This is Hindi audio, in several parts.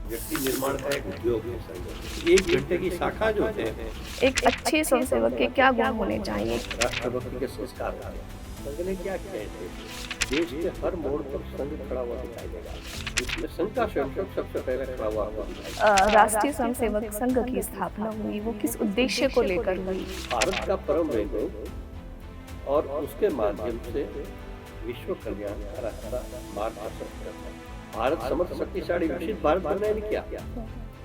व्यक्ति निर्माण का एक उद्योग है संघ। 1 घंटे की शाखा जो है, एक अच्छे स्वयंसेवक के क्या गुण होने चाहिए? राष्ट्रभक्ति के संस्कार होते हैं। संघ ने क्या किया है, देश के हर मोड़ पर संघ खड़ा हुआ दिखाई देगा। इसमें संघ का स्वयंसेवक सबसे पहले खड़ा हुआ आपको दिखाई देगा। राष्ट्रीय स्वयंसेवक संघ की स्थापना हुई, वो किस उद्देश्य को लेकर हुई? भारत का परम वैभव और उसके माध्यम से विश्व कल्याण का रास्ता मार्गदर्शन करता है। भारत समर्थ शक्तिशाली विकसित भारत बनने ने किया,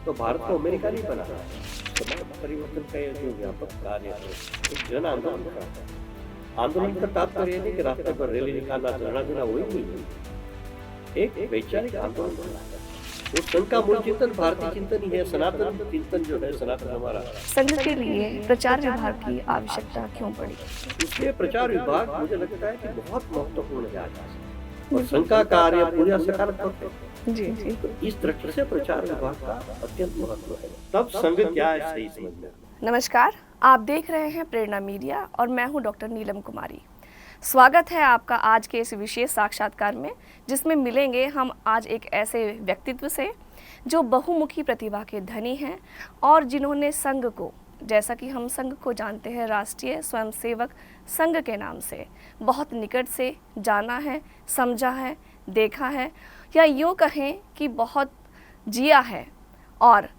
तो भारत को अमेरिका नहीं बना। समाज परिवर्तन का ये जो व्यापक कार्य है, एक जन आंदोलन का आंदोलन का तात्पर्य नहीं कि रास्ते पर रैली निकालना, धरना देना, वही नहीं, एक वैचारिक आंदोलन करना। वो संघ का मूल चिंतन भारतीय चिंतन ही है, सनातन चिंतन जो है, सनातन हमारा। संघ के लिए प्रचार विभाग की आवश्यकता क्यों पड़ी? इसलिए प्रचार विभाग मुझे लगता है कि बहुत महत्वपूर्ण है आज, और संघ का कार्य पूरा सकारात्मक है। जी जी। तो इस दृष्टि से प्रचार विभाग का अत्यंत महत्व है। तब संघ क्या है सही समझना। नमस्कार, आप देख रहे हैं प्रेरणा मीडिया और मैं हूं डॉक्टर नीलम कुमारी। स्वागत है आपका आज के इस विशेष साक्षात्कार में, जिसमें मिलेंगे हम आज एक ऐसे व्यक्तित्व से जो बहुमुखी प्रतिभा के धनी हैं और जिन्होंने संघ को, जैसा कि हम संघ को जानते हैं राष्ट्रीय स्वयंसेवक संघ के नाम से, बहुत निकट से जाना है, समझा है, देखा है, या यूँ कहें कि बहुत जिया है। और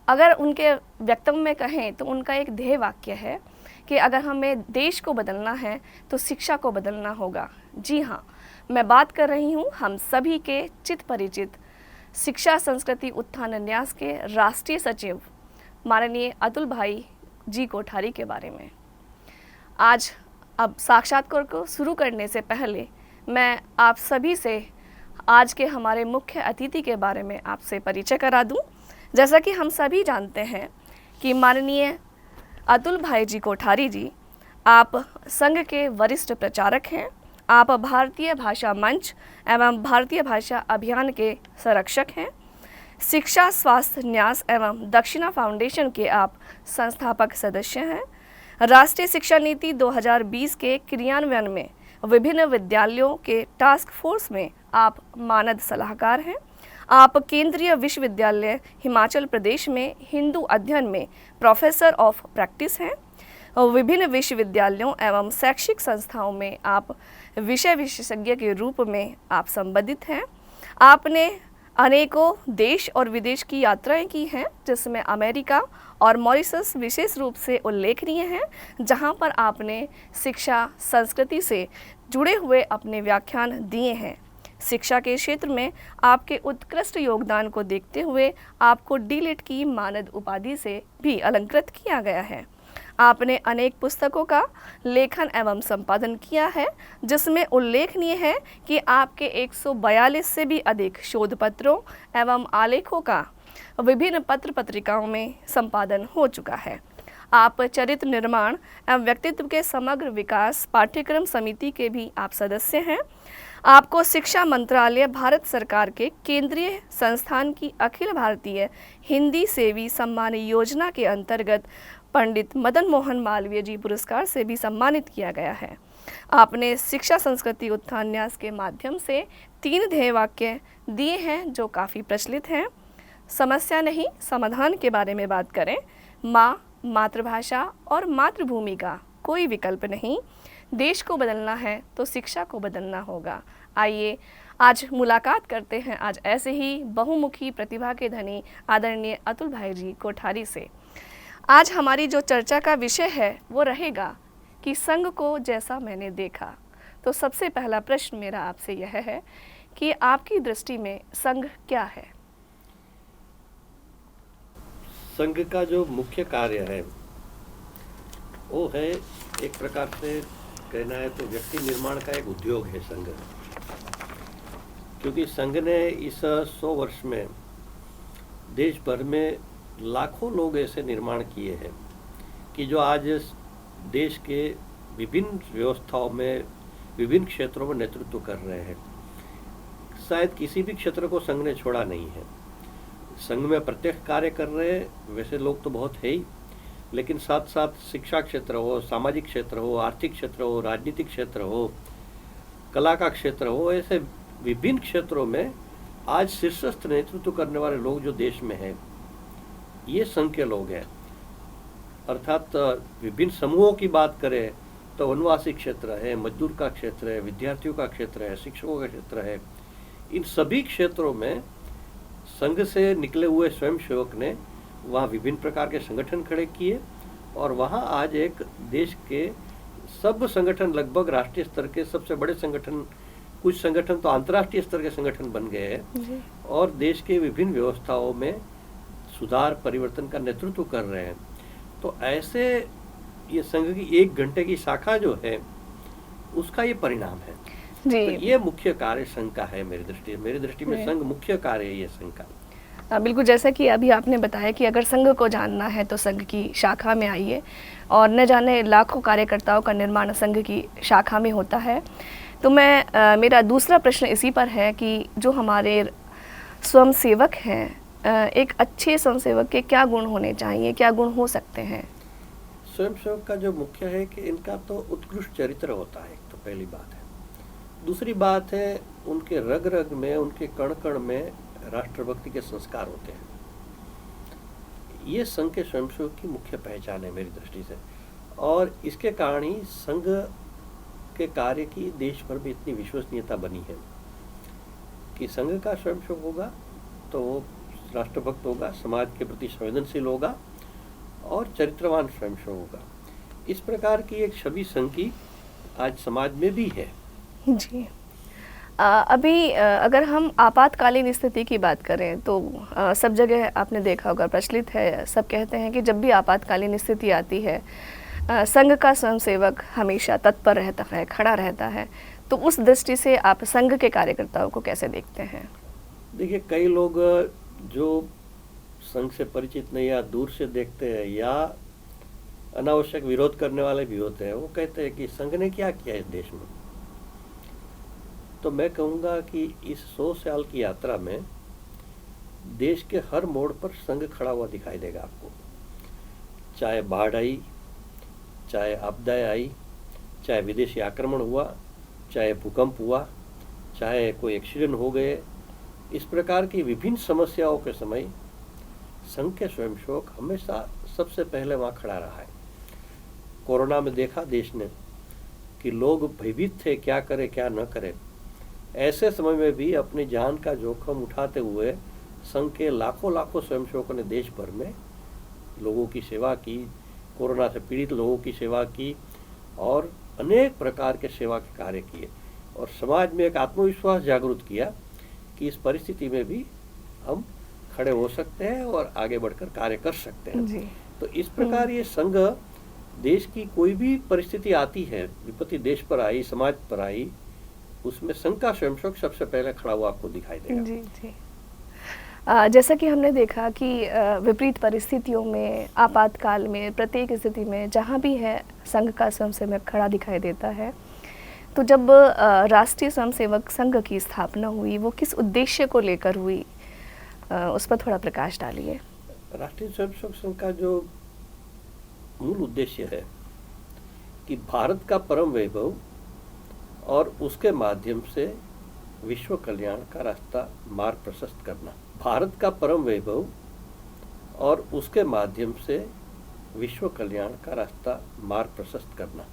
अगर उनके व्यक्तित्व में कहें तो उनका एक ध्येय वाक्य है कि अगर हमें देश को बदलना है तो शिक्षा को बदलना होगा। जी हाँ, मैं बात कर रही हूँ हम सभी के चित परिचित शिक्षा संस्कृति उत्थान न्यास के राष्ट्रीय सचिव माननीय अतुल भाई जी कोठारी के बारे में। आज अब साक्षात्कार को शुरू करने से पहले मैं आप सभी से आज के हमारे मुख्य अतिथि के बारे में आपसे परिचय करा दूं। जैसा कि हम सभी जानते हैं कि माननीय अतुल भाई जी कोठारी जी, आप संघ के वरिष्ठ प्रचारक हैं। आप भारतीय भाषा मंच एवं भारतीय भाषा अभियान के संरक्षक हैं। शिक्षा स्वास्थ्य न्यास एवं दक्षिणा फाउंडेशन के आप संस्थापक सदस्य हैं। राष्ट्रीय शिक्षा नीति 2020 के क्रियान्वयन में विभिन्न विद्यालयों के टास्क फोर्स में आप मानद सलाहकार हैं। आप केंद्रीय विश्वविद्यालय हिमाचल प्रदेश में हिंदू अध्ययन में प्रोफेसर ऑफ प्रैक्टिस हैं। विभिन्न विश्वविद्यालयों एवं शैक्षिक संस्थाओं में आप विषय विशेषज्ञ के रूप में आप संबंधित हैं। आपने अनेकों देश और विदेश की यात्राएं की हैं, जिसमें अमेरिका और मॉरिशस विशेष रूप से उल्लेखनीय हैं, जहां पर आपने शिक्षा संस्कृति से जुड़े हुए अपने व्याख्यान दिए हैं। शिक्षा के क्षेत्र में आपके उत्कृष्ट योगदान को देखते हुए आपको डीलिट की मानद उपाधि से भी अलंकृत किया गया है। आपने अनेक पुस्तकों का लेखन एवं संपादन किया है, जिसमें उल्लेखनीय है कि आपके 142 से भी अधिक शोध पत्रों एवं आलेखों का विभिन्न पत्र पत्रिकाओं में संपादन हो चुका है। आप चरित्र निर्माण एवं व्यक्तित्व के समग्र विकास पाठ्यक्रम समिति के भी आप सदस्य हैं। आपको शिक्षा मंत्रालय भारत सरकार के केंद्रीय संस्थान की अखिल भारतीय हिंदी सेवी सम्मान योजना के अंतर्गत पंडित मदन मोहन मालवीय जी पुरस्कार से भी सम्मानित किया गया है। आपने शिक्षा संस्कृति उत्थान न्यास के माध्यम से 3 ध्येय वाक्य दिए हैं जो काफ़ी प्रचलित हैं। समस्या नहीं, समाधान के बारे में बात करें। माँ, मातृभाषा और मातृभूमि का कोई विकल्प नहीं। देश को बदलना है तो शिक्षा को बदलना होगा। आइए आज मुलाकात करते हैं आज ऐसे ही बहुमुखी प्रतिभा के धनी आदरणीय अतुल भाई जी कोठारी से। आज हमारी जो चर्चा का विषय है वो रहेगा कि संघ को जैसा मैंने देखा। तो सबसे पहला प्रश्न मेरा आपसे यह है कि आपकी दृष्टि में संघ क्या है? संघ का जो मुख्य कार्य है वो है, एक प्रकार से कहना है तो व्यक्ति निर्माण का एक उद्योग है संघ। क्योंकि संघ ने इस 100 वर्ष में देश भर में लाखों लोग ऐसे निर्माण किए हैं कि जो आज देश के विभिन्न व्यवस्थाओं में विभिन्न क्षेत्रों में नेतृत्व कर रहे हैं। शायद किसी भी क्षेत्र को संघ ने छोड़ा नहीं है। संघ में प्रत्यक्ष कार्य कर रहे वैसे लोग तो बहुत है ही, लेकिन साथ साथ शिक्षा क्षेत्र हो, सामाजिक क्षेत्र हो, आर्थिक क्षेत्र हो, राजनीतिक क्षेत्र हो, कला का क्षेत्र हो, ऐसे विभिन्न क्षेत्रों में आज शीर्षस्थ नेतृत्व करने वाले लोग जो देश में हैं, ये संघ के लोग हैं। अर्थात विभिन्न समूहों की बात करें तो वनवासी क्षेत्र है, मजदूर का क्षेत्र है, विद्यार्थियों का क्षेत्र है, शिक्षकों का क्षेत्र है। इन सभी क्षेत्रों में संघ से निकले हुए स्वयंसेवक ने वहाँ विभिन्न प्रकार के संगठन खड़े किए और वहाँ आज एक देश के सब संगठन, लगभग राष्ट्रीय स्तर के सबसे बड़े संगठन, कुछ संगठन तो अंतर्राष्ट्रीय स्तर के संगठन बन गए हैं और देश के विभिन्न व्यवस्थाओं में सुधार परिवर्तन का नेतृत्व कर रहे हैं। तो ऐसे ये संघ की 1 घंटे की शाखा जो है उसका ये परिणाम है जी। तो ये मुख्य कार्य संघ का है मेरी दृष्टि में संघ मुख्य कार्य है ये संघ का। बिल्कुल, जैसा कि अभी आपने बताया कि अगर संघ को जानना है तो संघ की शाखा में आइए और न जाने लाखों कार्यकर्ताओं का निर्माण संघ की शाखा में होता है। तो मेरा दूसरा प्रश्न इसी पर है कि जो हमारे स्वयंसेवक हैं, एक अच्छे स्वयंसेवक के क्या गुण होने चाहिए, क्या गुण हो सकते हैं? स्वयंसेवक का जो मुख्य है कि इनका तो उत्कृष्ट चरित्र होता है, एक तो पहली बात है। दूसरी बात है उनके रग रग में, उनके कण कण में राष्ट्रभक्ति के संस्कार होते हैं। ये संघ के स्वयंसेवक की मुख्य पहचान है मेरी दृष्टि से और इसके कारण ही संघ के कार्य की देश भर में इतनी विश्वसनीयता बनी है कि संघ का स्वयंसेवक होगा तो वो राष्ट्रभक्त होगा, समाज के प्रति संवेदनशील होगा और चरित्रवान स्वयंसेवक होगा। इस प्रकार की एक छवि संघ की आज समाज में भी है जी। अभी अगर हम आपातकालीन स्थिति की बात करें तो सब जगह आपने देखा होगा, प्रचलित है, सब कहते हैं कि जब भी आपातकालीन स्थिति आती है संघ का स्वयंसेवक हमेशा तत्पर रहता है, खड़ा रहता है। तो उस दृष्टि से आप संघ के कार्यकर्ताओं को कैसे देखते हैं? देखिए, कई लोग जो संघ से परिचित नहीं या दूर से देखते हैं या अनावश्यक विरोध करने वाले भी होते हैं, वो कहते हैं कि संघ ने क्या किया इस देश में। तो मैं कहूँगा कि इस 100 साल की यात्रा में देश के हर मोड़ पर संघ खड़ा हुआ दिखाई देगा आपको। चाहे बाढ़ आई, चाहे आपदाएं आई, चाहे विदेशी आक्रमण हुआ, चाहे भूकंप हुआ, चाहे कोई एक्सीडेंट हो गए, इस प्रकार की विभिन्न समस्याओं के समय संघ के स्वयंसेवक हमेशा सबसे पहले वहाँ खड़ा रहा है। कोरोना में देखा देश ने कि लोग भयभीत थे, क्या करे क्या न करे। ऐसे समय में भी अपनी जान का जोखिम उठाते हुए संघ के लाखों स्वयंसेवकों ने देश भर में लोगों की सेवा की, कोरोना से पीड़ित लोगों की सेवा की और अनेक प्रकार के सेवा के कार्य किए और समाज में एक आत्मविश्वास जागृत किया कि इस परिस्थिति में भी हम खड़े हो सकते हैं और आगे बढ़कर कार्य कर सकते हैं जी। तो इस प्रकार ये संघ देश की कोई भी परिस्थिति आती है, विपत्ति देश पर आई, समाज पर आई, उसमें संघ का स्वयंसेवक सबसे पहले खड़ा हुआ आपको दिखाई देगा जी जी। जैसा कि हमने देखा कि विपरीत परिस्थितियों में, आपातकाल में, प्रत्येक स्थिति में जहाँ भी है संघ का स्वयंसेवक खड़ा दिखाई देता है। तो जब राष्ट्रीय स्वयंसेवक संघ की स्थापना हुई, वो किस उद्देश्य को लेकर हुई, उस पर थोड़ा प्रकाश डालिए। राष्ट्रीय स्वयंसेवक संघ का जो मूल उद्देश्य है कि भारत का परम वैभव और उसके माध्यम से विश्व कल्याण का रास्ता मार्ग प्रशस्त करना। भारत का परम वैभव और उसके माध्यम से विश्व कल्याण का रास्ता मार्ग प्रशस्त करना।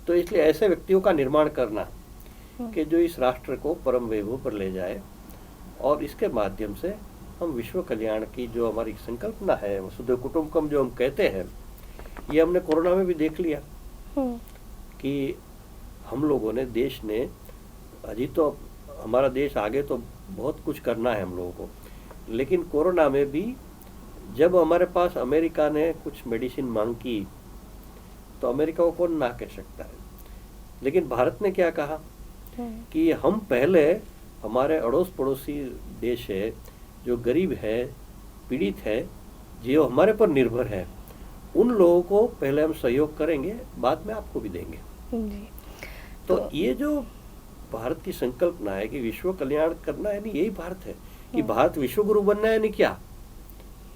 तो इसलिए ऐसे व्यक्तियों का निर्माण करना कि जो इस राष्ट्र को परम वैभव पर ले जाए और इसके माध्यम से हम विश्व कल्याण की जो हमारी संकल्पना है, वसुधैव कुटुंबकम जो हम कहते हैं, ये हमने कोरोना में भी देख लिया कि हम लोगों ने, देश ने, अभी तो हमारा देश आगे तो बहुत कुछ करना है हम लोगों को, लेकिन कोरोना में भी जब हमारे पास अमेरिका ने कुछ मेडिसिन मांग की तो अमेरिका को कौन ना कह सकता है। लेकिन भारत ने क्या कहा कि हम पहले, हमारे अड़ोस पड़ोसी देश है जो गरीब है, पीड़ित है, जो हमारे पर निर्भर है, उन लोगों को पहले हम सहयोग करेंगे, बाद में आपको भी देंगे जी। तो ये जो भारत की संकल्पना है कि विश्व कल्याण करना, यानी यही भारत है कि भारत विश्व गुरु बनना है, नहीं क्या,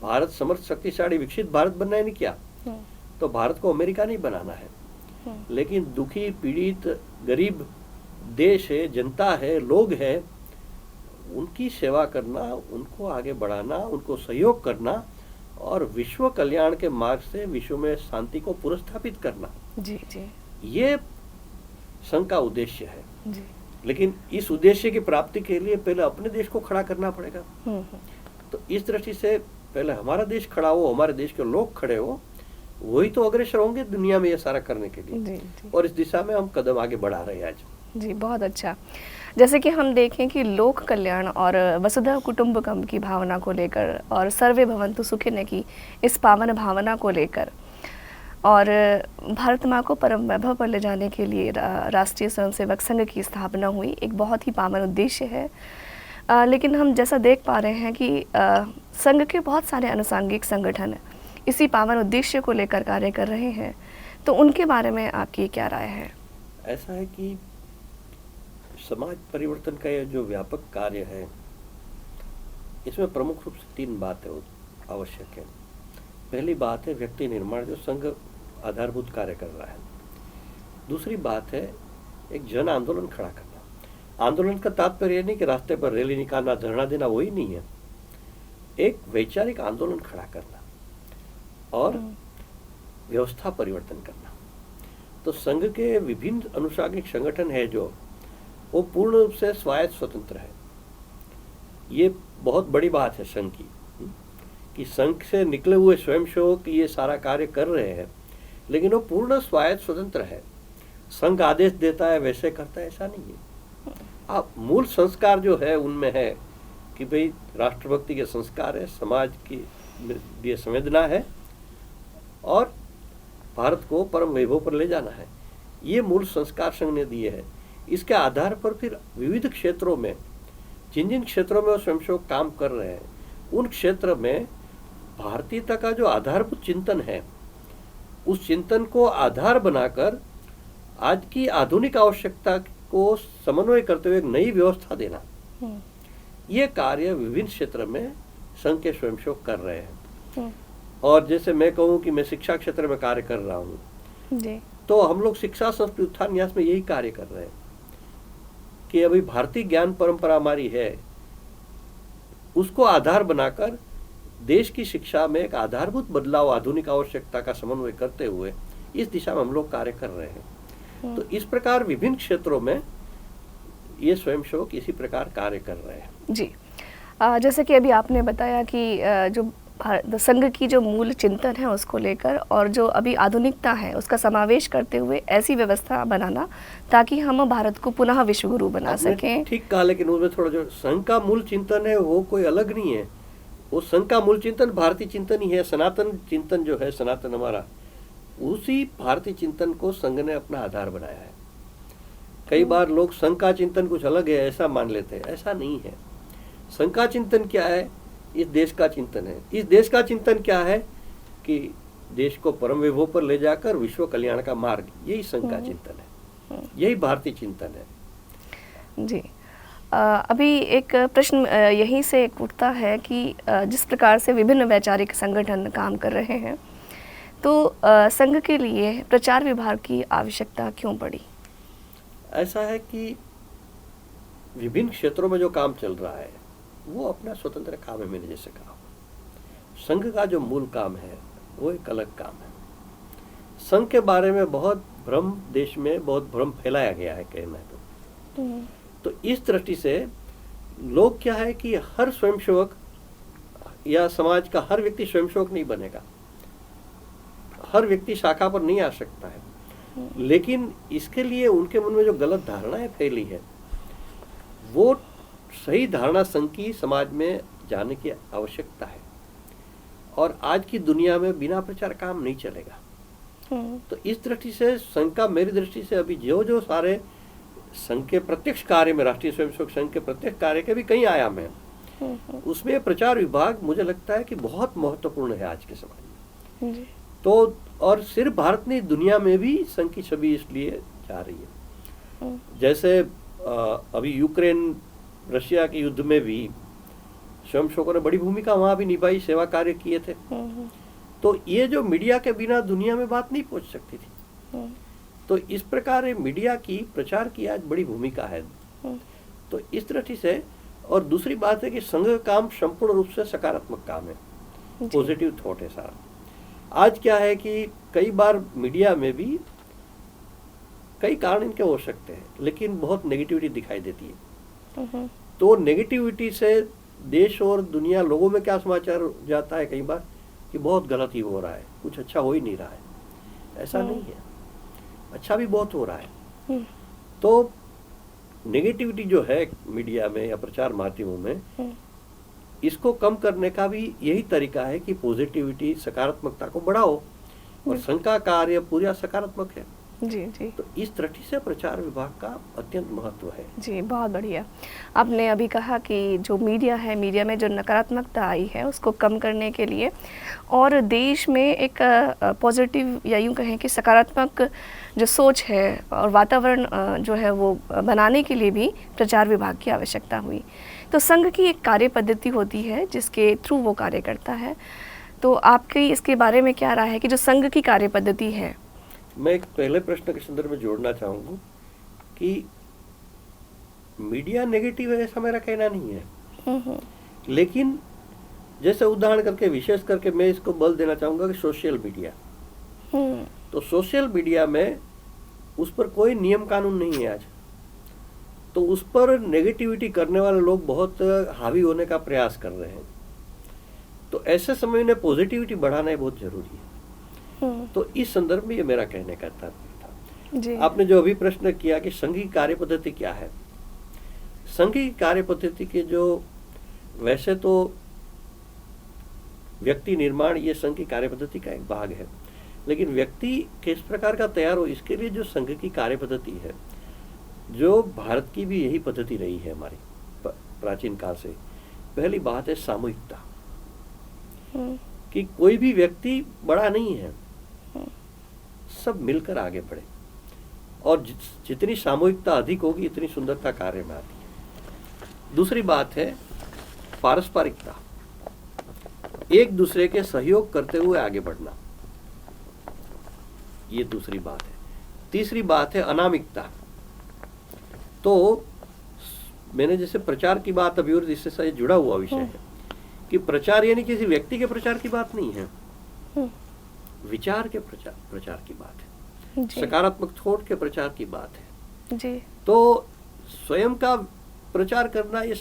भारत समर्थ शक्तिशाली विकसित भारत बनना है, नहीं क्या। तो भारत को अमेरिका नहीं बनाना है, लेकिन दुखी, पीड़ित, गरीब देश है, जनता है, लोग है, उनकी सेवा करना, उनको आगे बढ़ाना, उनको सहयोग करना और विश्व कल्याण के मार्ग से विश्व में शांति को पुनर्स्थापित करना, जी जी ये संघ का उद्देश्य है। जी। लेकिन इस उद्देश्य की प्राप्ति के लिए पहले अपने देश को खड़ा करना पड़ेगा। तो इस दृष्टि से पहले हमारा देश खड़ा हो, हमारे देश के लोग खड़े हो, वही तो अग्रसर होंगे दुनिया में ये सारा करने के लिए। जी जी और इस दिशा में हम कदम आगे बढ़ा रहे हैं आज। जी, बहुत अच्छा। जैसे कि हम देखें कि लोक कल्याण और वसुधैव कुटुंबकम की भावना को लेकर और सर्वे भवन्तु सुखिनः की इस पावन भावना को लेकर और भारत माँ को परम वैभव पर ले जाने के लिए राष्ट्रीय स्वयंसेवक संघ की स्थापना हुई, एक बहुत ही पावन उद्देश्य है। लेकिन हम जैसा देख पा रहे हैं कि संघ के बहुत सारे अनुषंगिक संगठन इसी पावन उद्देश्य को लेकर कार्य कर रहे हैं, तो उनके बारे में आपकी क्या राय है? ऐसा है कि समाज परिवर्तन का ये जो व्यापक कार्य है, इसमें प्रमुख रूप से 3 बातें आवश्यक है। पहली बात है व्यक्ति निर्माण, जो संघ आधारभूत कार्य कर रहा है। दूसरी बात है एक जन आंदोलन खड़ा करना। आंदोलन का तात्पर्य नहीं कि रास्ते पर रैली निकालना, धरना देना, वही नहीं है। एक वैचारिक आंदोलन खड़ा करना और व्यवस्था परिवर्तन करना। तो संघ के विभिन्न अनुषंगिक संगठन है जो वो पूर्ण रूप से स्वायत्त स्वतंत्र है। ये बहुत बड़ी बात है संघ की, कि संघ से निकले हुए स्वयंसेवक ये सारा कार्य कर रहे हैं, लेकिन वो पूर्ण स्वायत्त स्वतंत्र है। संघ आदेश देता है वैसे करता है, ऐसा नहीं है। आप मूल संस्कार जो है उनमें है कि भाई राष्ट्रभक्ति के संस्कार है, समाज की लिए संवेदना है और भारत को परम वैभव पर ले जाना है। ये मूल संस्कार संघ ने दिए हैं। इसके आधार पर फिर विविध क्षेत्रों में, जिन जिन क्षेत्रों में वो स्वयंसेवक काम कर रहे हैं, उन क्षेत्र में भारतीयता का जो आधारभूत चिंतन है, उस चिंतन को आधार बनाकर आज की आधुनिक आवश्यकता को समन्वय करते हुए एक नई व्यवस्था देना, ये कार्य विभिन्न क्षेत्र में संघ के स्वयंसेवक कर रहे हैं। और जैसे मैं कहूँ कि मैं शिक्षा क्षेत्र में कार्य कर रहा हूँ, तो हम लोग शिक्षा संस्कृति उत्थान न्यास में यही कार्य कर रहे हैं कि अभी भारतीय ज्ञान परंपरा हमारी है, उसको आधार बनाकर देश की शिक्षा में एक आधारभूत बदलाव, आधुनिक आवश्यकता का समन्वय करते हुए इस दिशा में हम लोग कार्य कर रहे हैं। तो इस प्रकार विभिन्न क्षेत्रों में ये स्वयंसेवक इसी प्रकार कार्य कर रहे हैं। जी, जैसे कि अभी आपने बताया कि जो संघ की जो मूल चिंतन है उसको लेकर और जो अभी आधुनिकता है उसका समावेश करते हुए ऐसी व्यवस्था बनाना ताकि हम भारत को पुनः विश्व गुरु बना सकें। ठीक कहा, लेकिन उसमें थोड़ा जो संघ का मूल चिंतन है वो कोई अलग नहीं है। वो संघ का मूल चिंतन भारतीय चिंतन ही है। सनातन चिंतन जो है, सनातन हमारा, उसी भारतीय चिंतन को संघ ने अपना आधार बनाया है। कई बार लोग संघ का चिंतन कुछ अलग है ऐसा मान लेते हैं, ऐसा नहीं है। संघ का चिंतन क्या है? इस देश का चिंतन है। इस देश का चिंतन क्या है कि देश को परम वैभव पर ले जाकर विश्व कल्याण का मार्ग, यही संघ का चिंतन है, यही भारतीय चिंतन है। जी, अभी एक प्रश्न यहीं से उठता है कि जिस प्रकार से विभिन्न वैचारिक संगठन काम कर रहे हैं, तो संघ के लिए प्रचार विभाग की आवश्यकता क्यों पड़ी? ऐसा है कि विभिन्न क्षेत्रों में जो काम चल रहा है वो अपना स्वतंत्र काम है। मैंने जैसे कहा, संघ का जो मूल काम है वो एक अलग काम है। संघ के बारे में बहुत भ्रम, देश में बहुत भ्रम फैलाया गया है कहना तो इस दृष्टि से लोग क्या है कि हर स्वयंसेवक या समाज का हर व्यक्ति स्वयंसेवक नहीं बनेगा, हर व्यक्ति शाखा पर नहीं आ सकता है। लेकिन इसके लिए उनके मन में जो गलत धारणाएं फैली है, वो सही धारणा संघ की समाज में जाने की आवश्यकता है। और आज की दुनिया में बिना प्रचार काम नहीं चलेगा। तो इस दृष्टि से संघ का, मेरी दृष्टि से अभी जो सारे संघ के प्रत्यक्ष कार्य में, राष्ट्रीय स्वयंसेवक संघ के प्रत्यक्ष कार्य के भी कई आयाम हैं, उसमें प्रचार विभाग मुझे लगता है कि बहुत महत्वपूर्ण है आज के समाज में। तो और सिर्फ भारत नहीं, दुनिया में भी संघ की छवि इसलिए जा रही है। जैसे अभी यूक्रेन रशिया के युद्ध में भी स्वयंसेवकों ने बड़ी भूमिका वहां भी निभाई, सेवा कार्य किए थे। तो ये जो मीडिया के बिना दुनिया में बात नहीं पहुंच सकती थी। तो इस प्रकार मीडिया की, प्रचार की आज बड़ी भूमिका है। तो इस दृष्टि से और दूसरी बात है कि संघ का काम संपूर्ण रूप से सकारात्मक काम है, जी। पॉजिटिव थॉट है सारा। आज क्या है कि कई बार मीडिया में भी कई कारण इनके हो सकते हैं, लेकिन बहुत नेगेटिविटी दिखाई देती है। हम्म, तो नेगेटिविटी से देश और दुनिया, लोगों में क्या समाचार जाता है कई बार कि बहुत गलत ही हो रहा है, कुछ अच्छा हो ही नहीं रहा है। ऐसा नहीं है, अच्छा भी बहुत हो रहा है। हम्म, तो नेगेटिविटी जो है मीडिया में या प्रचार माध्यमों में, इसको कम करने का भी यही तरीका है कि पॉजिटिविटी, सकारात्मकता को बढ़ाओ। और संघ का कार्य पूरा सकारात्मक है। जी जी तो इस दृष्टि से प्रचार विभाग का अत्यंत महत्व है। जी, बहुत बढ़िया। आपने अभी कहा कि जो मीडिया है, मीडिया में जो नकारात्मकता आई है उसको कम करने के लिए और देश में एक पॉजिटिव या यूँ कहें कि सकारात्मक जो सोच है और वातावरण जो है वो बनाने के लिए भी प्रचार विभाग की आवश्यकता हुई। तो संघ की एक कार्य पद्धति होती है जिसके थ्रू वो कार्य करता है। तो आपकी इसके बारे में क्या राय है कि जो संघ की कार्य पद्धति है? मैं एक पहले प्रश्न के संदर्भ में जोड़ना चाहूँगा कि मीडिया नेगेटिव है ऐसा मेरा कहना नहीं है, लेकिन जैसे उदाहरण करके, विशेष करके मैं इसको बल देना चाहूँगा कि सोशल मीडिया, तो सोशल मीडिया में उस पर कोई नियम कानून नहीं है आज, तो उस पर नेगेटिविटी करने वाले लोग बहुत हावी होने का प्रयास कर रहे हैं। तो ऐसे समय में पॉजिटिविटी बढ़ाना ही बहुत जरूरी है। तो इस संदर्भ में ये मेरा कहने का तात्पर्य था। जी। आपने जो अभी प्रश्न किया कि संघ की कार्य पद्धति क्या है, संघ की कार्य पद्धति के जो, वैसे तो व्यक्ति निर्माण ये संघ की कार्य पद्धति का एक भाग है, लेकिन व्यक्ति किस प्रकार का तैयार हो, इसके लिए जो संघ की कार्य पद्धति है, जो भारत की भी यही पद्धति रही है हमारी प्राचीन काल से। पहली बात है सामूहिकता, कि कोई भी व्यक्ति बड़ा नहीं है, सब मिलकर आगे बढ़े, और जितनी सामूहिकता अधिक होगी इतनी सुंदरता कार्य में आती है। दूसरी बात है पारस्परिकता, एक दूसरे के सहयोग करते हुए आगे बढ़ना, ये दूसरी बात है। तीसरी बात है अनामिकता। तो मैंने जैसे प्रचार की बात अभी, और इससे से जुड़ा हुआ विषय है कि प्रचार यानी किसी व्यक्ति के प्रचार की बात नहीं है, विचार के प्रचार की बात है, सकारात्मक थॉट के प्रचार की बात है जी। तो स्वयं का प्रचार करना, ये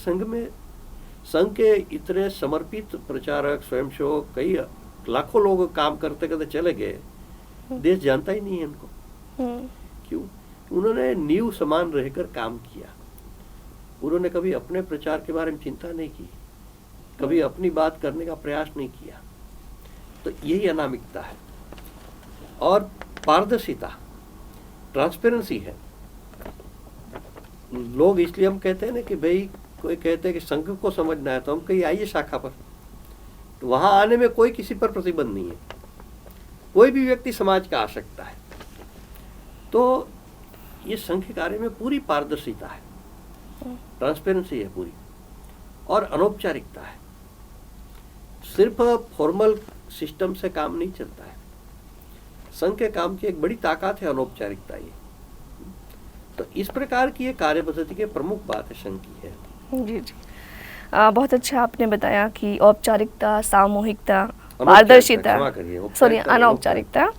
संघ के इतने समर्पित प्रचारक, स्वयंसेवक, कई लाखों लोग काम करते करते चले गए, देश जानता ही नहीं है इनको। क्यों? उन्होंने नींव समान रहकर काम किया, उन्होंने कभी अपने प्रचार के बारे में चिंता नहीं की, कभी अपनी बात करने का प्रयास नहीं किया। तो यही अनामिकता है। और पारदर्शिता, ट्रांसपेरेंसी है। लोग इसलिए हम कहते हैं ना कि भाई, कोई कहते हैं कि संघ को समझना है तो हम कहीं आइए शाखा पर, तो वहां आने में कोई किसी पर प्रतिबंध नहीं है, कोई भी व्यक्ति समाज का आ सकता है। तो ये संघ के कार्य में पूरी पारदर्शिता है, ट्रांसपेरेंसी है पूरी, और अनौपचारिकता है। सिर्फ फॉर्मल सिस्टम से काम नहीं चलता है, संघ के काम की एक बड़ी ताकत है अनौपचारिकता। ये तो इस प्रकार की ये कार्य पद्धति के प्रमुख बात है संघ की है। जी जी, बहुत अच्छा आपने बताया कि औपचारिकता, सामूहिकता, पारदर्शिता, सॉरी अनौपचारिकता,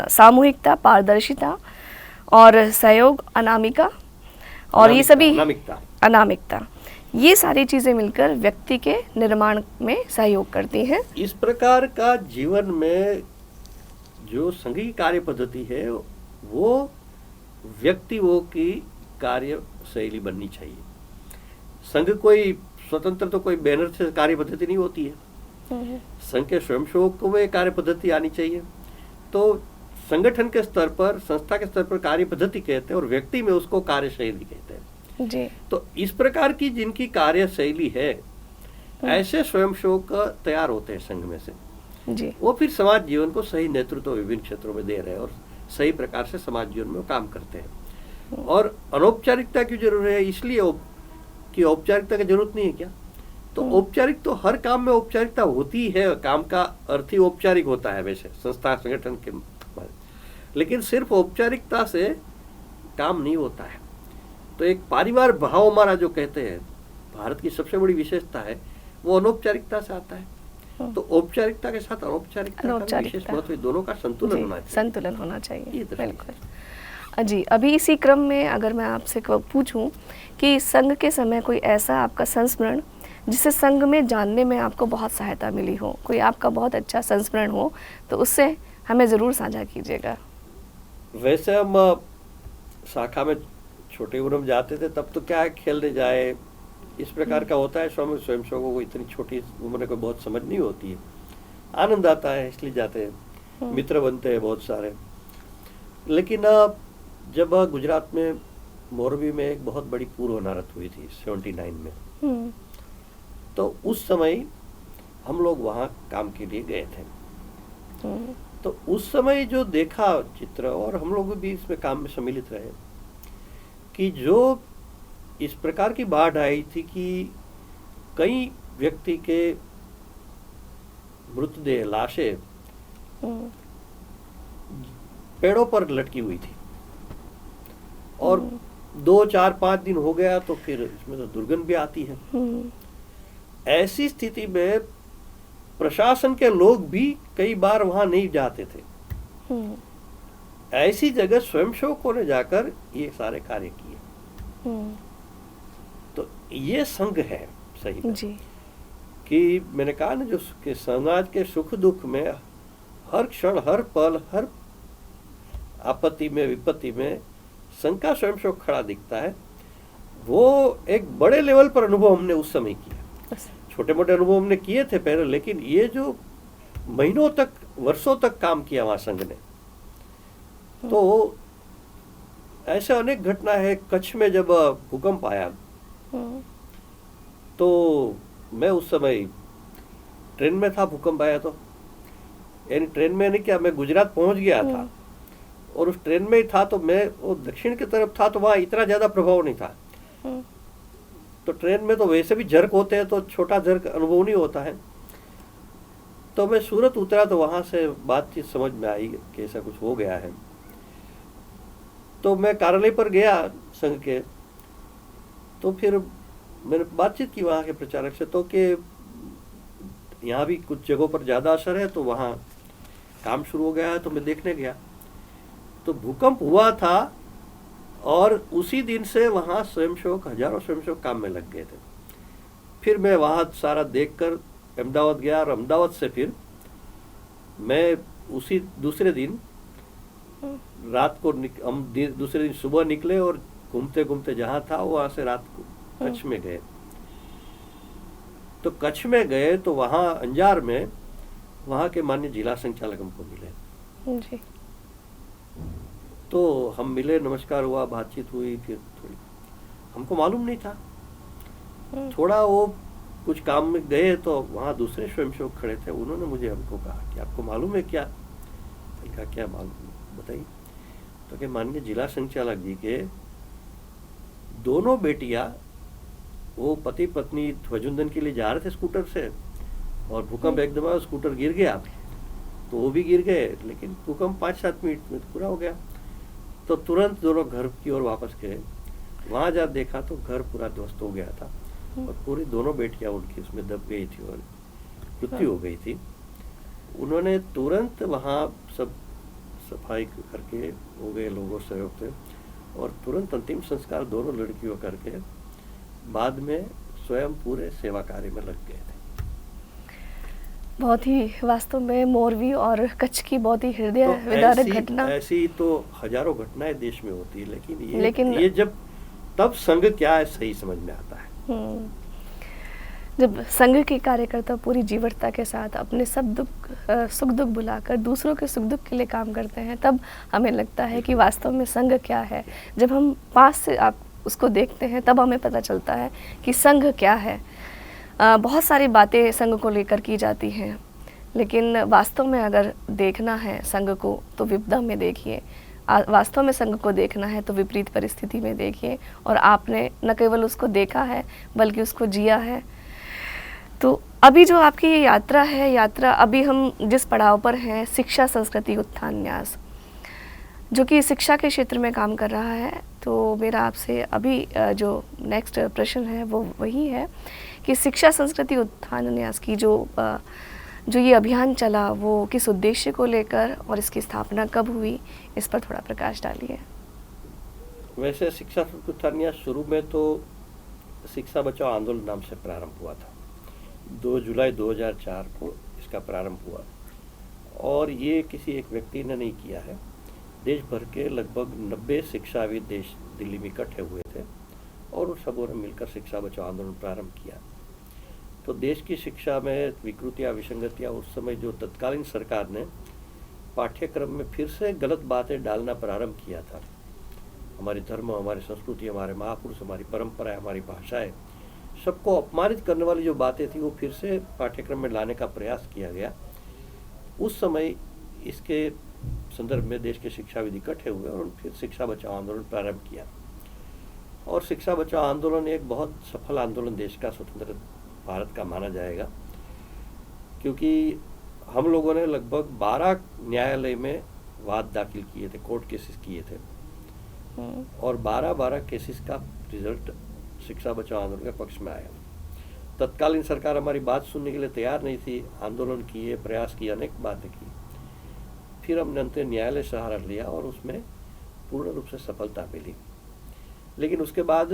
सामूहिकता, पारदर्शिता और सहयोग, अनामिका, और ये सभी अनामिकता, ये सारी चीजें मिलकर व्यक्ति के निर्माण में सहयोग करती हैं। इस प्रकार का जीवन में जो संघ की कार्य पद्धति है वो व्यक्तियों की कार्य शैली बननी चाहिए। संघ कोई स्वतंत्र, तो कोई बैनर से कार्य पद्धति नहीं होती है। संघ के स्वयंसेवकों में कार्य पद्धति आनी चाहिए। तो संगठन के स्तर पर, संस्था के स्तर पर कार्य पद्धति कहते हैं, और व्यक्ति में उसको कार्य शैली कहते हैं जी। तो इस प्रकार की जिनकी कार्य शैली है, ऐसे स्वयंसेवक तैयार होते हैं संघ में से जी। वो फिर समाज जीवन को सही नेतृत्व विभिन्न क्षेत्रों में दे रहे हैं और सही प्रकार से समाज जीवन में काम करते हैं। और अनौपचारिकता की जरूरत है, इसलिए कि औपचारिकता की जरूरत नहीं है क्या? तो औपचारिक तो हर काम में औपचारिकता होती है, काम का अर्थ ही औपचारिक होता है वैसे संस्था संगठन के, लेकिन सिर्फ औपचारिकता से काम नहीं होता है। तो एक परिवार भाव हमारा जो कहते हैं, भारत की सबसे बड़ी विशेषता है, वो अनौपचारिकता से आता है। तो औपचारिकता के साथ अनौपचारिकता का भी विशेष महत्व, दोनों का संतुलन होना चाहिए। संतुलन होना चाहिए, ये दृष्टि बिल्कुल जी। अभी इसी क्रम में अगर मैं आपसे पूछूं कि संघ के समय कोई ऐसा आपका संस्मरण जिसे संघ में जानने में आपको बहुत सहायता मिली हो, कोई आपका बहुत अच्छा संस्मरण हो, तो उससे हमें ज़रूर साझा कीजिएगा। वैसे हम शाखा में छोटे उम्र में जाते थे, तब तो क्या है, खेलने जाए इस प्रकार का होता है। स्वयं सेवकों को इतनी छोटी उम्र में कोई बहुत समझ नहीं होती है, आनंद आता है इसलिए जाते हैं, मित्र बनते हैं बहुत सारे। लेकिन जब गुजरात में मोरबी में एक बहुत बड़ी पूर्व होनारत हुई थी 79 में, तो उस समय हम लोग वहाँ काम के लिए गए थे। तो उस समय जो देखा चित्र, और हम लोग भी इसमें काम में सम्मिलित रहे, कि जो इस प्रकार की बाढ़ आई थी कि कई व्यक्ति के मृतदेह, लाशें पेड़ों पर लटकी हुई थी, और 2, 4, 5 दिन हो गया तो फिर इसमें तो दुर्गंध भी आती है। ऐसी स्थिति में प्रशासन के लोग भी कई बार वहां नहीं जाते थे। ऐसी जगह स्वयंसेवकों ने जाकर ये सारे कार्य किए। तो ये संघ है सही में, कि मैंने कहा ना, जो कि समाज के सुख दुख में हर क्षण, हर पल, हर आपत्ति में, विपत्ति में संघ का स्वयंसेवक खड़ा दिखता है। वो एक बड़े लेवल पर अनुभव हमने उस समय किया। छोटे मोटे अनुभव हमने किए थे पहले, लेकिन ये जो महीनों तक, वर्षों तक काम किया वहां संघ ने, तो ऐसे अनेक घटना है। कच्छ में जब भूकंप आया, तो मैं उस समय ट्रेन में था, भूकंप आया तो, यानी ट्रेन में नहीं क्या, मैं गुजरात पहुंच गया था और उस ट्रेन में ही था। तो मैं वो दक्षिण की तरफ था, तो वहाँ इतना ज्यादा प्रभाव नहीं था। तो ट्रेन में तो वैसे भी झर्क होते हैं, तो छोटा झर्क अनुभव नहीं होता है। तो मैं सूरत उतरा, तो वहां से बातचीत समझ में आई कि ऐसा कुछ हो गया है। तो मैं कार्यालय पर गया संघ के, तो फिर मैंने बातचीत की वहाँ के प्रचारक से, तो कि यहाँ भी कुछ जगहों पर ज़्यादा असर है, तो वहाँ काम शुरू हो गया है। तो मैं देखने गया, तो भूकंप हुआ था, और उसी दिन से वहाँ स्वयंसेवक, हजारों स्वयंसेवक काम में लग गए थे। फिर मैं वहाँ सारा देखकर अहमदाबाद गया, और अहमदाबाद से फिर मैं उसी दूसरे दिन रात को हम दूसरे दिन सुबह निकले, और घूमते घूमते जहाँ था वहाँ से रात को कच्छ में गए। तो कच्छ में गए तो वहाँ अंजार में वहाँ के माननीय जिला संचालक हमको मिले जी। तो हम मिले, नमस्कार हुआ, बातचीत हुई। फिर थोड़ी, हमको मालूम नहीं था, थोड़ा वो कुछ काम में गए, तो वहाँ दूसरे स्वयंसेवक खड़े थे। उन्होंने मुझे हमको कहा कि आपको मालूम है क्या? मैंने कहा क्या मालूम, बताइए। तो कि माननीय जिला संचालक जी के दोनों बेटियां, वो पति पत्नी ध्वजवंदन के लिए जा रहे थे स्कूटर से, और भूकंप एकदम आया, स्कूटर गिर गया, तो वो भी गिर गए। लेकिन भूकंप 5-7 मिनट में पूरा हो गया। तो तुरंत दोनों घर की ओर वापस गए। वहां जब देखा तो घर पूरा ध्वस्त हो गया था, और पूरी दोनों बेटियां उनकी उसमें दब गई थी और मृत्यु हो गई थी। उन्होंने तुरंत वहां सब सफाई करके, हो गए लोगों सहयोग से, और तुरंत अंतिम संस्कार दोनों लड़कियों करके बाद में स्वयं पूरे सेवा कार्य में लग गए थे। बहुत ही वास्तव में मोरवी और कच्छ की बहुत ही हृदय विदारक घटना। ऐसी तो हजारों घटनाएं देश में होती है, लेकिन ये जब तब संघ क्या है सही समझ में आता है। जब संघ के कार्यकर्ता पूरी जीवटता के साथ अपने सब दुख, सुख दुख बुलाकर दूसरों के सुख दुख के लिए काम करते हैं, तब हमें लगता है कि वास्तव में संघ क्या है। जब हम पास से आप उसको देखते हैं, तब हमें पता चलता है कि संघ क्या है। बहुत सारी बातें संघ को लेकर की जाती हैं, लेकिन वास्तव में अगर देखना है संघ को, तो विपदा में देखिए। वास्तव में संघ को देखना है तो विपरीत परिस्थिति में देखिए। और आपने न केवल उसको देखा है, बल्कि उसको जिया है। तो अभी जो आपकी ये यात्रा है, अभी हम जिस पड़ाव पर हैं, शिक्षा संस्कृति उत्थान न्यास, जो कि शिक्षा के क्षेत्र में काम कर रहा है। तो मेरा आपसे अभी जो नेक्स्ट प्रश्न है वो वही है कि शिक्षा संस्कृति उत्थान न्यास की जो ये अभियान चला वो किस उद्देश्य को लेकर और इसकी स्थापना कब हुई, इस पर थोड़ा प्रकाश डालिए। वैसे शिक्षा संस्कृति उत्थान न्यास शुरू में तो शिक्षा बचाओ आंदोलन नाम से प्रारंभ हुआ था। 2 जुलाई 2004 को इसका प्रारंभ हुआ और ये किसी एक व्यक्ति ने नहीं किया है। देश भर के लगभग 90 शिक्षाविद देश दिल्ली में इकट्ठे हुए थे और उन सबों ने मिलकर शिक्षा बचाओ आंदोलन प्रारंभ किया। तो देश की शिक्षा में विकृतियाँ विसंगतियाँ, उस समय जो तत्कालीन सरकार ने पाठ्यक्रम में फिर से गलत बातें डालना प्रारंभ किया था, हमारे धर्म, हमारी संस्कृति, हमारे महापुरुष, हमारी परंपराएं, हमारी भाषाएं, सबको अपमानित करने वाली जो बातें थी वो फिर से पाठ्यक्रम में लाने का प्रयास किया गया। उस समय इसके संदर्भ में देश के शिक्षाविद इकट्ठे हुए और फिर शिक्षा बचाओ आंदोलन प्रारंभ किया। और शिक्षा बचाओ आंदोलन एक बहुत सफल आंदोलन देश का स्वतंत्र भारत का माना जाएगा, क्योंकि हम लोगों ने लगभग 12 न्यायालय में वाद दाखिल किए थे, कोर्ट केसेस किए थे और 12 केसेस का रिजल्ट शिक्षा बचाओ आंदोलन के पक्ष में आया। तत्कालीन सरकार हमारी बात सुनने के लिए तैयार नहीं थी, आंदोलन किए, प्रयास किए, अनेक बातें की। फिर हमने अंततः न्यायालय सहारा लिया और उसमें पूर्ण रूप से सफलता मिली। लेकिन उसके बाद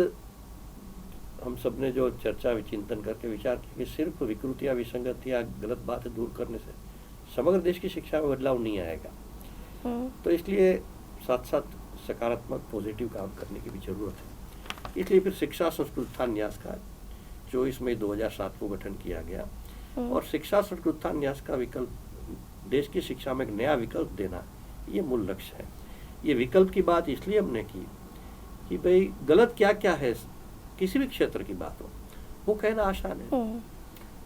हम सब ने जो चर्चा विचिंतन करके विचार किया कि सिर्फ विकृतियाँ विसंगतियाँ गलत बातें दूर करने से समग्र देश की शिक्षा में बदलाव नहीं आएगा। तो इसलिए साथ साथ सकारात्मक पॉजिटिव काम करने की भी जरूरत है। इसलिए फिर शिक्षा संस्कृति उत्थान न्यास का 24 मई 2007 को गठन किया गया और शिक्षा संस्कृति उत्थान न्यास का विकल्प देश की शिक्षा में एक नया विकल्प देना, ये मूल लक्ष्य है। ये विकल्प की बात इसलिए हमने की कि भाई गलत क्या क्या है, किसी भी क्षेत्र की बात हो वो कहना आसान है,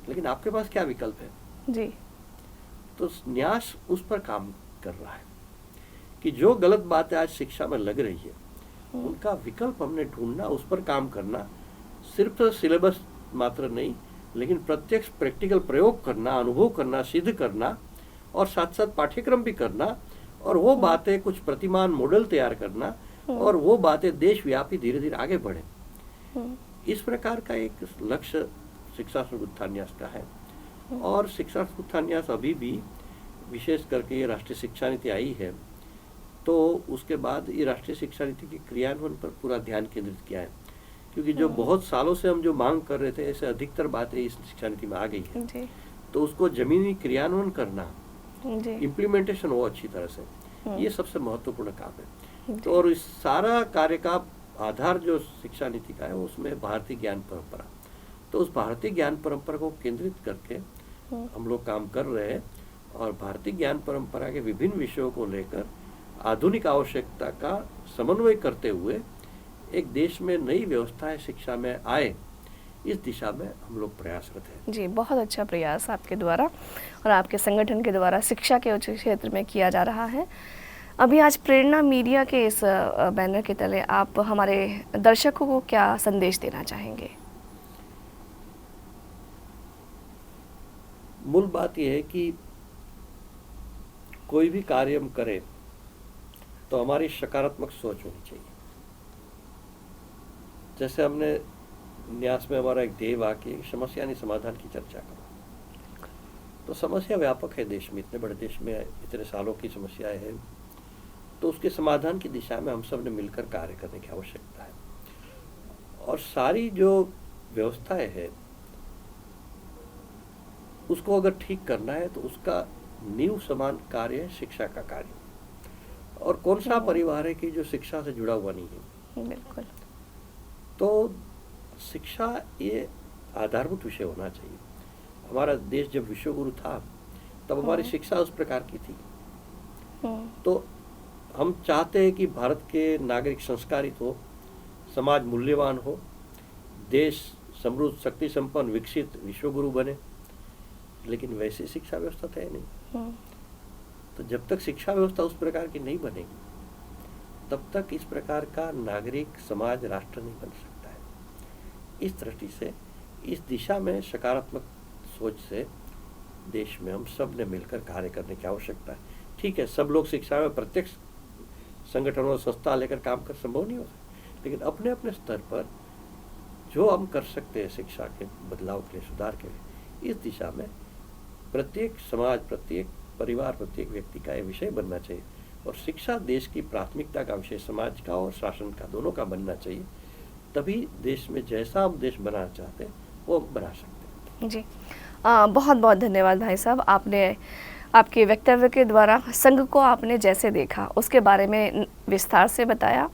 लेकिन आपके पास क्या विकल्प है जी। तो न्यास उस पर काम कर रहा है कि जो गलत बातें आज शिक्षा में लग रही है उनका विकल्प हमने ढूंढना, उस पर काम करना। सिर्फ सिलेबस मात्र नहीं, लेकिन प्रत्यक्ष प्रैक्टिकल प्रयोग करना, अनुभव करना, सिद्ध करना और साथ साथ पाठ्यक्रम भी करना और वो बातें कुछ प्रतिमान मॉडल तैयार करना और वो बातें देशव्यापी धीरे धीरे आगे बढ़े। इस प्रकार का एक लक्ष्य शिक्षा संस्कृति उत्थान न्यास का है। और शिक्षा संस्कृति उत्थान न्यास अभी भी विशेष करके ये राष्ट्रीय शिक्षा नीति आई है तो उसके बाद ये राष्ट्रीय शिक्षा नीति के क्रियान्वयन पर पूरा ध्यान केंद्रित किया है, क्योंकि जो बहुत सालों से हम जो मांग कर रहे थे ऐसे अधिकतर बातें इस शिक्षा नीति में आ गई है जी। तो उसको जमीनी क्रियान्वयन करना, इम्प्लीमेंटेशन हो अच्छी तरह से, ये सबसे महत्वपूर्ण काम है। तो और इस सारा कार्य का आधार जो शिक्षा नीति का है उसमें भारतीय ज्ञान परंपरा, तो उस भारतीय ज्ञान परंपरा को केंद्रित करके हम लोग काम कर रहे हैं और भारतीय ज्ञान परंपरा के विभिन्न विषयों को लेकर आधुनिक आवश्यकता का समन्वय करते हुए एक देश में नई व्यवस्थाएं शिक्षा में आए, इस दिशा में हम लोग प्रयासरत हैं। जी, बहुत अच्छा प्रयास आपके द्वारा और आपके संगठन के द्वारा शिक्षा के उच्च क्षेत्र में किया जा रहा है। अभी आज प्रेरणा मीडिया के इस बैनर के तले आप हमारे दर्शकों को क्या संदेश देना चाहेंगे? मूल बात यह है कि कोई भी कार्य हम करें तो हमारी सकारात्मक सोच होनी चाहिए। जैसे हमने न्यास में हमारा एक ध्येय वाक्य समस्या नहीं समाधान की चर्चा करो, तो समस्या व्यापक है देश में, इतने बड़े देश में इतने सालों की समस्याएं हैं, तो उसके समाधान की दिशा में हम सब ने मिलकर कार्य करने की आवश्यकता है। और सारी जो व्यवस्थाएं है उसको अगर ठीक करना है तो उसका नींव समान कार्य है शिक्षा का कार्य। और कौन सा परिवार है कि जो शिक्षा से जुड़ा हुआ नहीं है? बिल्कुल। तो शिक्षा ये आधारभूत विषय होना चाहिए। हमारा देश जब विश्व गुरु था तब हमारी शिक्षा उस प्रकार की थी। तो हम चाहते हैं कि भारत के नागरिक संस्कारित हो, समाज मूल्यवान हो, देश समृद्ध, शक्ति संपन्न, विकसित, विश्वगुरु बने, लेकिन वैसी शिक्षा व्यवस्था तो है नहीं। तो जब तक शिक्षा व्यवस्था उस प्रकार की नहीं बनेगी तब तक इस प्रकार का नागरिक, समाज, राष्ट्र नहीं बन सकता है। इस दृष्टि से इस दिशा में सकारात्मक सोच से देश में हम सब ने मिलकर कार्य करने की आवश्यकता है। ठीक है, सब लोग शिक्षा में प्रत्यक्ष संगठन और संस्था लेकर काम कर संभव नहीं हो सकता, लेकिन अपने अपने स्तर पर जो हम कर सकते हैं शिक्षा के बदलाव के लिए, सुधार के लिए, इस दिशा में प्रत्येक समाज, प्रत्येक परिवार, प्रत्येक व्यक्ति का ये विषय बनना चाहिए। और शिक्षा देश की प्राथमिकता का विषय समाज का और शासन का दोनों का बनना चाहिए। तभी देश में जैसा हम देश बनाना चाहते हैं वो हम बना सकते हैं। जी, बहुत बहुत धन्यवाद भाई साहब। आपने आपके वक्तव्य के द्वारा संघ को आपने जैसे देखा उसके बारे में विस्तार से बताया।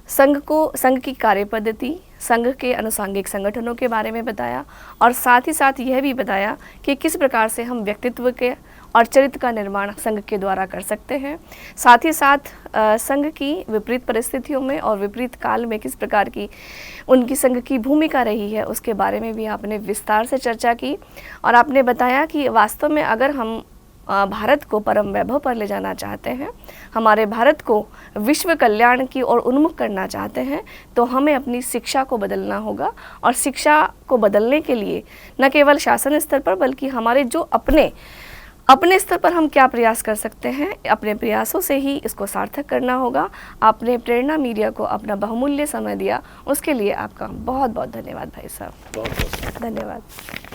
संघ की कार्य पद्धति, संघ के अनुसांगिक संगठनों के बारे में बताया और साथ ही साथ यह भी बताया कि किस प्रकार से हम व्यक्तित्व के और चरित्र का निर्माण संघ के द्वारा कर सकते हैं। साथ ही साथ संघ की विपरीत परिस्थितियों में और विपरीत काल में किस प्रकार की उनकी संघ की भूमिका रही है उसके बारे में भी आपने विस्तार से चर्चा की। और आपने बताया कि वास्तव में अगर हम भारत को परम वैभव पर ले जाना चाहते हैं, हमारे भारत को विश्व कल्याण की ओर उन्मुख करना चाहते हैं, तो हमें अपनी शिक्षा को बदलना होगा। और शिक्षा को बदलने के लिए न केवल शासन स्तर पर बल्कि हमारे जो अपने स्तर पर हम क्या प्रयास कर सकते हैं, अपने प्रयासों से ही इसको सार्थक करना होगा। आपने प्रेरणा मीडिया को अपना बहुमूल्य समय दिया, उसके लिए आपका बहुत बहुत धन्यवाद भाई साहब। बहुत बहुत धन्यवाद।